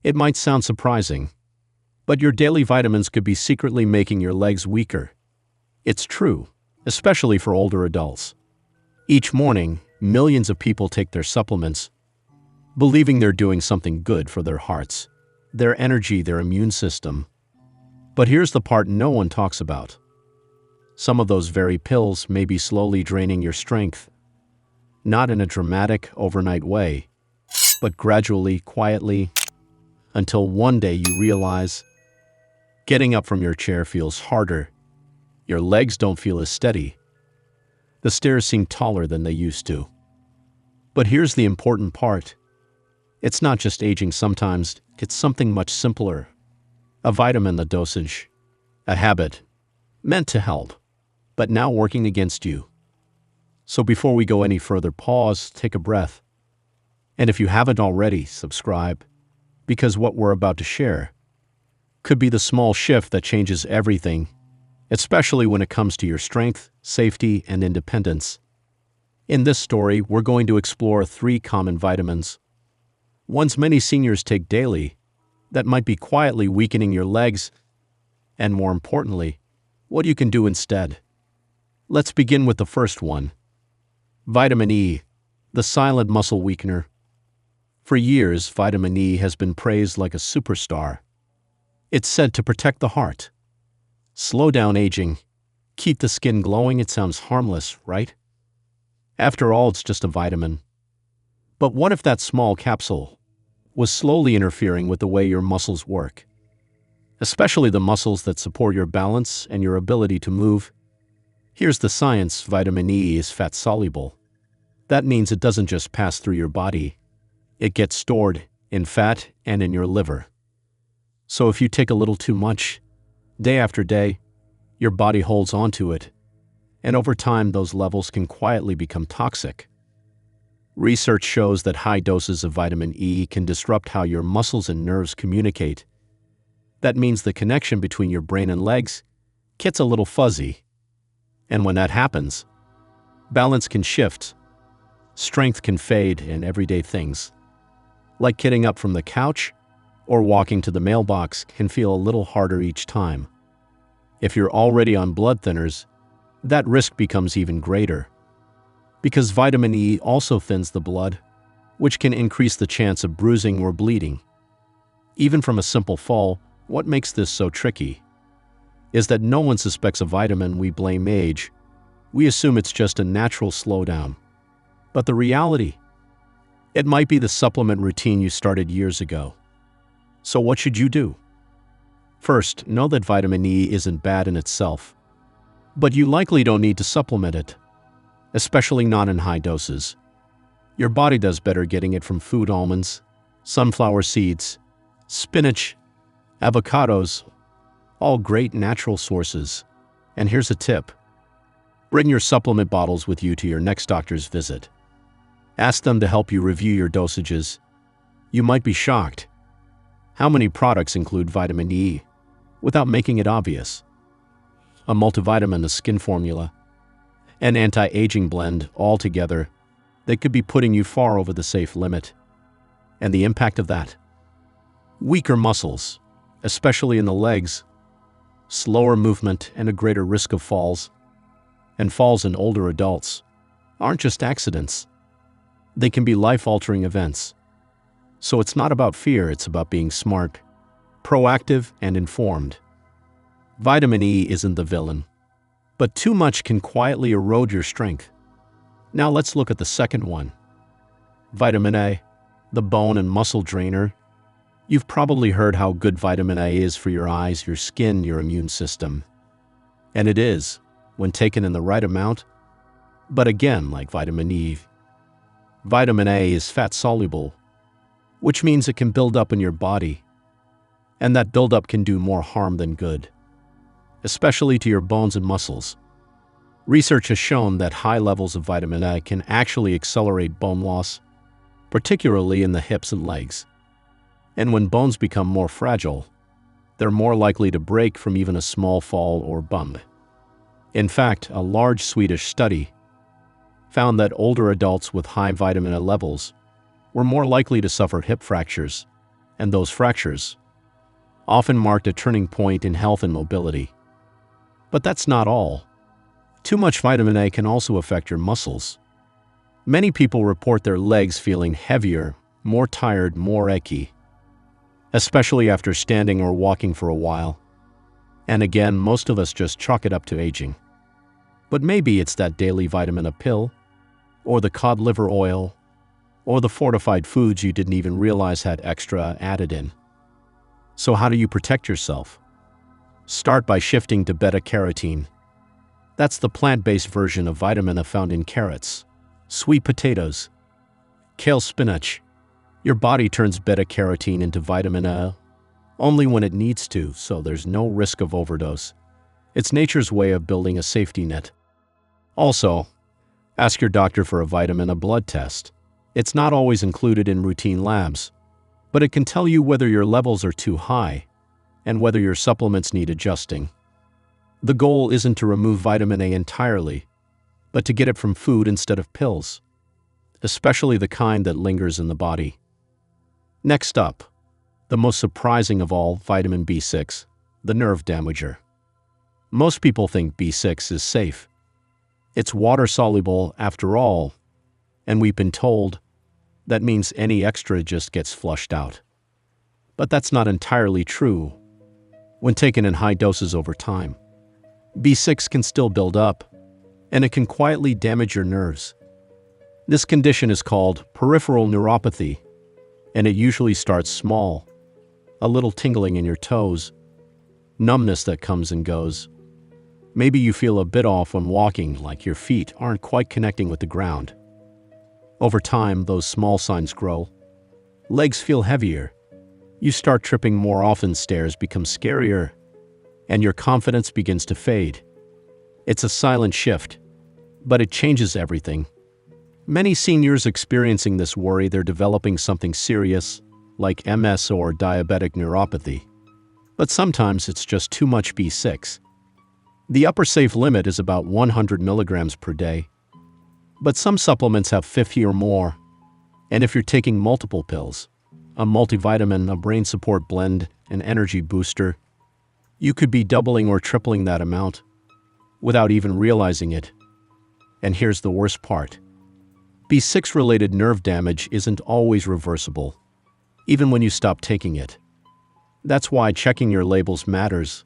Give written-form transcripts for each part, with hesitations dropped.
It might sound surprising, but your daily vitamins could be secretly making your legs weaker. It's true, especially for older adults. Each morning, millions of people take their supplements, believing they're doing something good for their hearts, their energy, their immune system. But here's the part no one talks about. Some of those very pills may be slowly draining your strength, not in a dramatic, overnight way, but gradually, quietly, until one day you realize getting up from your chair feels harder, your legs don't feel as steady, the stairs seem taller than they used to. But here's the important part. It's not just aging sometimes, it's something much simpler. A vitamin, the dosage, a habit, meant to help, but now working against you. So before we go any further, pause, take a breath. And if you haven't already, subscribe, because what we're about to share could be the small shift that changes everything, especially when it comes to your strength, safety, and independence. In this story, we're going to explore 3 common vitamins, ones many seniors take daily, that might be quietly weakening your legs, and more importantly, what you can do instead. Let's begin with the first one. Vitamin E, the silent muscle weakener. For years, vitamin E has been praised like a superstar. It's said to protect the heart, slow down aging, keep the skin glowing. It sounds harmless, right? After all, it's just a vitamin. But what if that small capsule was slowly interfering with the way your muscles work, especially the muscles that support your balance and your ability to move? Here's the science. Vitamin E is fat-soluble. That means it doesn't just pass through your body. It gets stored in fat and in your liver. So if you take a little too much, day after day, your body holds onto it, and over time those levels can quietly become toxic. Research shows that high doses of vitamin E can disrupt how your muscles and nerves communicate. That means the connection between your brain and legs gets a little fuzzy. And when that happens, balance can shift, strength can fade, and everyday things, like getting up from the couch or walking to the mailbox, can feel a little harder each time. If you're already on blood thinners, that risk becomes even greater, because vitamin E also thins the blood, which can increase the chance of bruising or bleeding. Even from a simple fall, what makes this so tricky is that no one suspects a vitamin. We blame age. We assume it's just a natural slowdown. But the reality, it might be the supplement routine you started years ago. So what should you do? First, know that vitamin E isn't bad in itself, but you likely don't need to supplement it, especially not in high doses. Your body does better getting it from food: almonds, sunflower seeds, spinach, avocados, all great natural sources. And here's a tip. Bring your supplement bottles with you to your next doctor's visit. Ask them to help you review your dosages. You might be shocked how many products include vitamin E without making it obvious. A multivitamin, a skin formula, an anti-aging blend, all together, they could be putting you far over the safe limit. And the impact of that? Weaker muscles, especially in the legs, slower movement, and a greater risk of falls. And falls in older adults aren't just accidents. They can be life-altering events. So it's not about fear, it's about being smart, proactive, and informed. Vitamin E isn't the villain, but too much can quietly erode your strength. Now let's look at the second one. Vitamin A, the bone and muscle drainer. You've probably heard how good vitamin A is for your eyes, your skin, your immune system. And it is, when taken in the right amount. But again, like vitamin E, vitamin A is fat-soluble, which means it can build up in your body. And that buildup can do more harm than good, especially to your bones and muscles. Research has shown that high levels of vitamin A can actually accelerate bone loss, particularly in the hips and legs. And when bones become more fragile, they're more likely to break from even a small fall or bump. In fact, a large Swedish study found that older adults with high vitamin A levels were more likely to suffer hip fractures, and those fractures often marked a turning point in health and mobility. But that's not all. Too much vitamin A can also affect your muscles. Many people report their legs feeling heavier, more tired, more achy, especially after standing or walking for a while. And again, most of us just chalk it up to aging. But maybe it's that daily vitamin A pill, or the cod liver oil, or the fortified foods you didn't even realize had extra added in. So how do you protect yourself? Start by shifting to beta-carotene. That's the plant-based version of vitamin A found in carrots, sweet potatoes, kale, spinach. Your body turns beta-carotene into vitamin A only when it needs to, so there's no risk of overdose. It's nature's way of building a safety net. Also, ask your doctor for a vitamin A blood test. It's not always included in routine labs, but it can tell you whether your levels are too high and whether your supplements need adjusting. The goal isn't to remove vitamin A entirely, but to get it from food instead of pills, especially the kind that lingers in the body. Next up, the most surprising of all, vitamin B6, the nerve damager. Most people think B6 is safe. It's water-soluble after all, and we've been told that means any extra just gets flushed out. But that's not entirely true when taken in high doses over time. B6 can still build up, and it can quietly damage your nerves. This condition is called peripheral neuropathy, and it usually starts small, a little tingling in your toes, numbness that comes and goes. Maybe you feel a bit off when walking, like your feet aren't quite connecting with the ground. Over time, those small signs grow. Legs feel heavier. You start tripping more often, stairs become scarier, and your confidence begins to fade. It's a silent shift, but it changes everything. Many seniors experiencing this worry they're developing something serious, like MS or diabetic neuropathy. But sometimes it's just too much B6. The upper safe limit is about 100 milligrams per day, but some supplements have 50 or more. And if you're taking multiple pills, a multivitamin, a brain support blend, an energy booster, you could be doubling or tripling that amount without even realizing it. And here's the worst part. B6-related nerve damage isn't always reversible, even when you stop taking it. That's why checking your labels matters.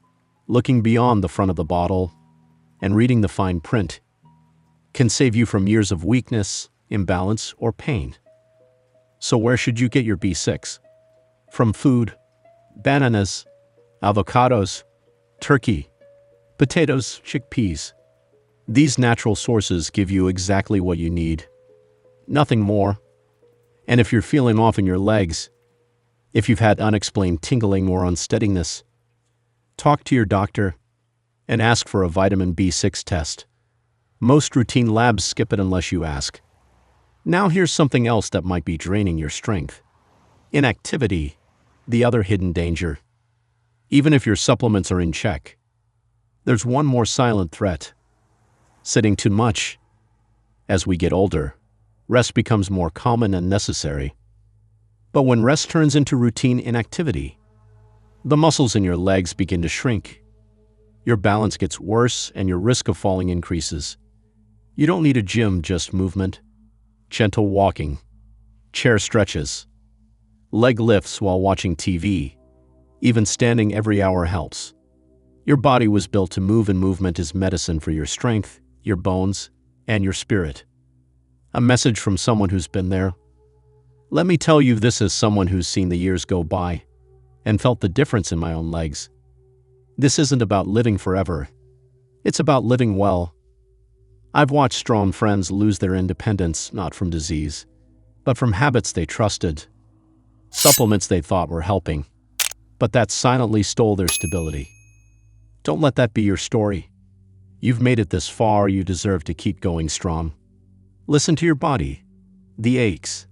Looking beyond the front of the bottle and reading the fine print can save you from years of weakness, imbalance, or pain. So where should you get your B6? From food, bananas, avocados, turkey, potatoes, chickpeas. These natural sources give you exactly what you need. Nothing more. And if you're feeling off in your legs, if you've had unexplained tingling or unsteadiness, talk to your doctor and ask for a vitamin B6 test. Most routine labs skip it unless you ask. Now here's something else that might be draining your strength. Inactivity, the other hidden danger. Even if your supplements are in check, there's one more silent threat. Sitting too much. As we get older, rest becomes more common and necessary. But when rest turns into routine inactivity, the muscles in your legs begin to shrink. Your balance gets worse and your risk of falling increases. You don't need a gym, just movement, gentle walking, chair stretches, leg lifts while watching TV. Even standing every hour helps. Your body was built to move, and movement is medicine for your strength, your bones, and your spirit. A message from someone who's been there. Let me tell you this as someone who's seen the years go by and felt the difference in my own legs. This isn't about living forever. It's about living well. I've watched strong friends lose their independence, not from disease, but from habits they trusted, supplements they thought were helping, but that silently stole their stability. Don't let that be your story. You've made it this far, you deserve to keep going strong. Listen to your body, the aches,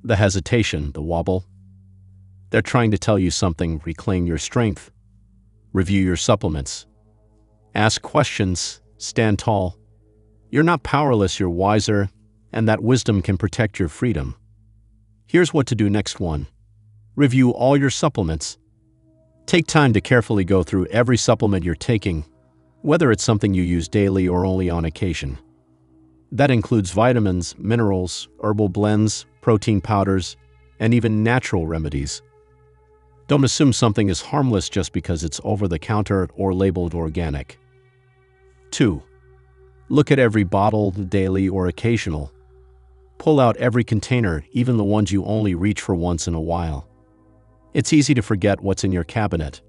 the hesitation, the wobble. They're trying to tell you something. Reclaim your strength. Review your supplements. Ask questions. Stand tall. You're not powerless, you're wiser, and that wisdom can protect your freedom. Here's what to do next. 1. Review all your supplements. Take time to carefully go through every supplement you're taking, whether it's something you use daily or only on occasion. That includes vitamins, minerals, herbal blends, protein powders, and even natural remedies. Don't assume something is harmless just because it's over-the-counter or labeled organic. 2. Look at every bottle, daily or occasional. Pull out every container, even the ones you only reach for once in a while. It's easy to forget what's in your cabinet,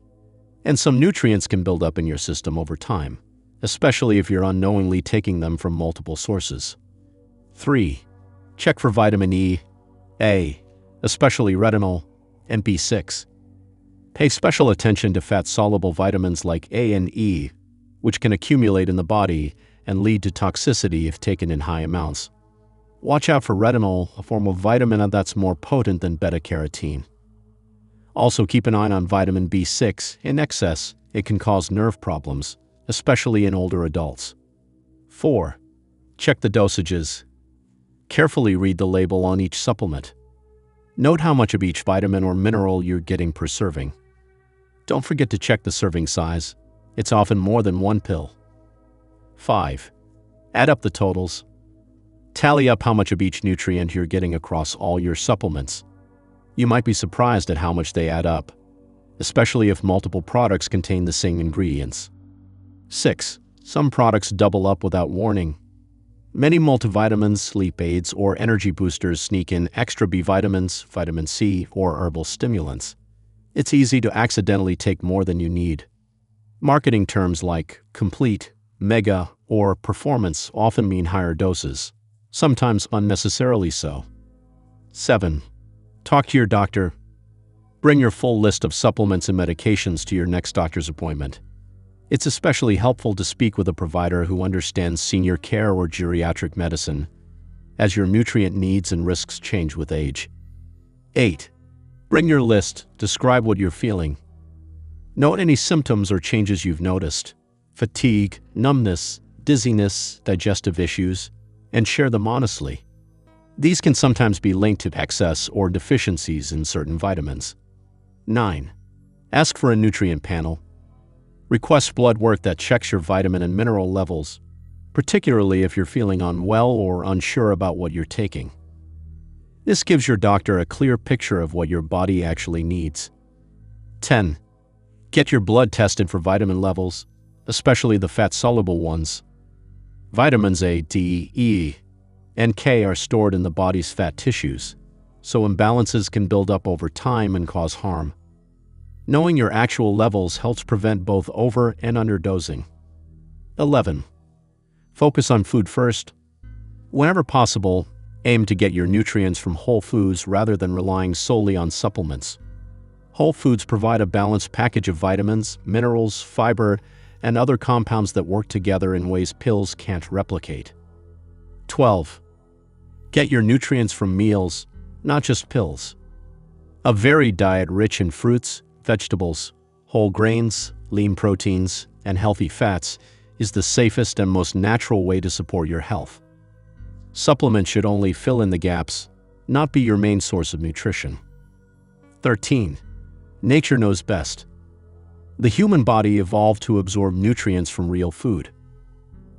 and some nutrients can build up in your system over time, especially if you're unknowingly taking them from multiple sources. 3. Check for vitamin E, A, especially retinol, and B6. Pay special attention to fat-soluble vitamins like A and E, which can accumulate in the body and lead to toxicity if taken in high amounts. Watch out for retinol, a form of vitamin that's more potent than beta-carotene. Also, keep an eye on vitamin B6. In excess, it can cause nerve problems, especially in older adults. 4. Check the dosages. Carefully read the label on each supplement. Note how much of each vitamin or mineral you're getting per serving. Don't forget to check the serving size. It's often more than one pill. 5. Add up the totals. Tally up how much of each nutrient you're getting across all your supplements. You might be surprised at how much they add up, especially if multiple products contain the same ingredients. 6. Some products double up without warning. Many multivitamins, sleep aids, or energy boosters sneak in extra B vitamins, vitamin C, or herbal stimulants. It's easy to accidentally take more than you need. Marketing terms like complete, mega, or performance often mean higher doses, sometimes unnecessarily so. 7. Talk to your doctor. Bring your full list of supplements and medications to your next doctor's appointment. It's especially helpful to speak with a provider who understands senior care or geriatric medicine, as your nutrient needs and risks change with age. 8. Bring your list. Describe what you're feeling. Note any symptoms or changes you've noticed: fatigue, numbness, dizziness, digestive issues, and share them honestly. These can sometimes be linked to excess or deficiencies in certain vitamins. 9. Ask for a nutrient panel. Request blood work that checks your vitamin and mineral levels, particularly if you're feeling unwell or unsure about what you're taking. This gives your doctor a clear picture of what your body actually needs. 10. Get your blood tested for vitamin levels, especially the fat-soluble ones. Vitamins A, D, E, and K are stored in the body's fat tissues, so imbalances can build up over time and cause harm. Knowing your actual levels helps prevent both over- and underdosing. 11. Focus on food first. Whenever possible, aim to get your nutrients from whole foods rather than relying solely on supplements. Whole foods provide a balanced package of vitamins, minerals, fiber, and other compounds that work together in ways pills can't replicate. 12. Get your nutrients from meals, not just pills. A varied diet rich in fruits, vegetables, whole grains, lean proteins, and healthy fats is the safest and most natural way to support your health. Supplements should only fill in the gaps, not be your main source of nutrition. 13. Nature knows best. The human body evolved to absorb nutrients from real food.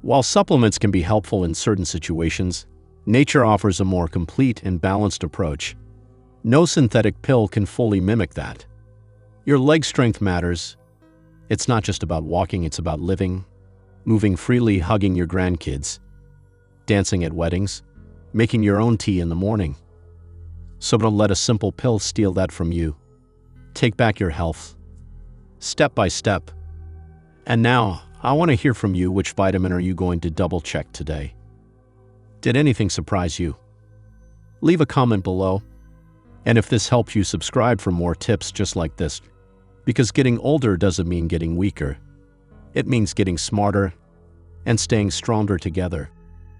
While supplements can be helpful in certain situations, nature offers a more complete and balanced approach. No synthetic pill can fully mimic that. Your leg strength matters. It's not just about walking, it's about living, moving freely, hugging your grandkids, dancing at weddings, making your own tea in the morning. So don't let a simple pill steal that from you. Take back your health, step by step. And now, I want to hear from you. Which vitamin are you going to double-check today? Did anything surprise you? Leave a comment below. And if this helped you, subscribe for more tips just like this. Because getting older doesn't mean getting weaker. It means getting smarter and staying stronger together.